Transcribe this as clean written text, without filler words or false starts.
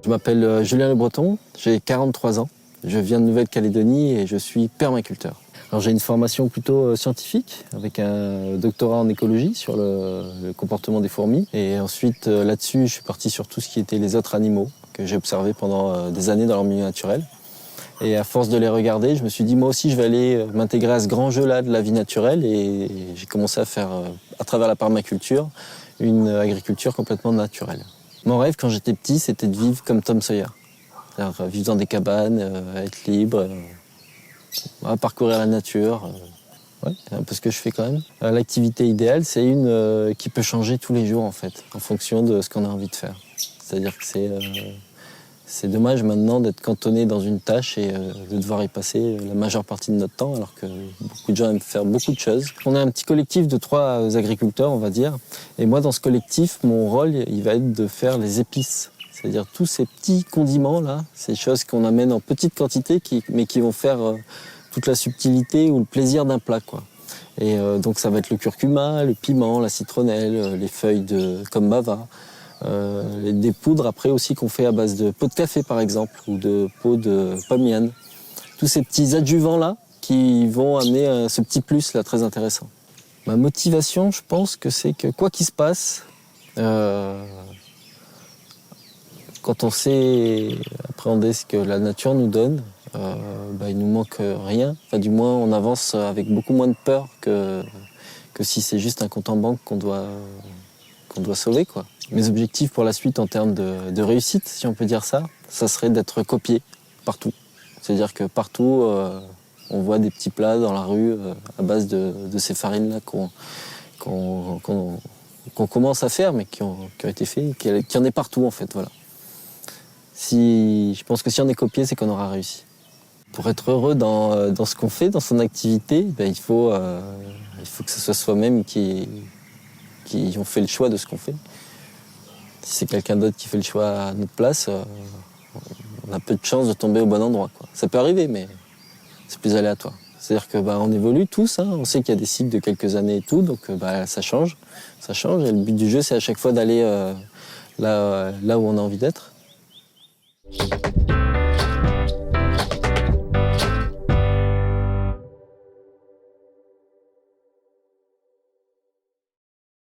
Je m'appelle Julien Le Breton, j'ai 43 ans. Je viens de Nouvelle-Calédonie et je suis permaculteur. Alors j'ai une formation plutôt scientifique avec un doctorat en écologie sur le comportement des fourmis. Et ensuite là-dessus, je suis parti sur tout ce qui était les autres animaux que j'ai observés pendant des années dans leur milieu naturel. Et à force de les regarder, je me suis dit moi aussi je vais aller m'intégrer à ce grand jeu-là de la vie naturelle et j'ai commencé à faire, à travers la permaculture, une agriculture complètement naturelle. Mon rêve quand j'étais petit, c'était de vivre comme Tom Sawyer. C'est-à-dire vivre dans des cabanes, être libre, parcourir la nature. Ouais, c'est un peu ce que je fais quand même. L'activité idéale, c'est une qui peut changer tous les jours en fait, en fonction de ce qu'on a envie de faire. C'est-à-dire que c'est dommage maintenant d'être cantonné dans une tâche et de devoir y passer la majeure partie de notre temps, alors que beaucoup de gens aiment faire beaucoup de choses. On a un petit collectif de 3 agriculteurs, on va dire. Et moi, dans ce collectif, mon rôle, il va être de faire les épices. C'est-à-dire tous ces petits condiments-là, ces choses qu'on amène en petite quantité, mais qui vont faire toute la subtilité ou le plaisir d'un plat, quoi. Et donc ça va être le curcuma, le piment, la citronnelle, les feuilles de kombava, des poudres après aussi qu'on fait à base de peau de café par exemple, ou de peau de pomiane. Tous ces petits adjuvants-là qui vont amener ce petit plus-là très intéressant. Ma motivation, je pense que c'est que quoi qu'il se passe, quand on sait appréhender ce que la nature nous donne, il nous manque rien. Enfin, du moins, on avance avec beaucoup moins de peur que si c'est juste un compte en banque qu'on doit sauver, quoi. Mes objectifs pour la suite en termes de réussite, si on peut dire ça serait d'être copié partout. C'est-à-dire que partout, on voit des petits plats dans la rue à base de ces farines-là qu'on commence à faire, mais qui ont été faits, qu'il y en ait partout en fait, voilà. Je pense que si on est copié, c'est qu'on aura réussi. Pour être heureux dans ce qu'on fait, dans son activité, il faut que ce soit soi-même qui ont fait le choix de ce qu'on fait. Si c'est quelqu'un d'autre qui fait le choix à notre place, on a peu de chance de tomber au bon endroit, quoi. Ça peut arriver, mais c'est plus aléatoire. C'est-à-dire que on évolue tous, hein. On sait qu'il y a des cycles de quelques années et tout, donc ça change. Et le but du jeu, c'est à chaque fois d'aller là où on a envie d'être.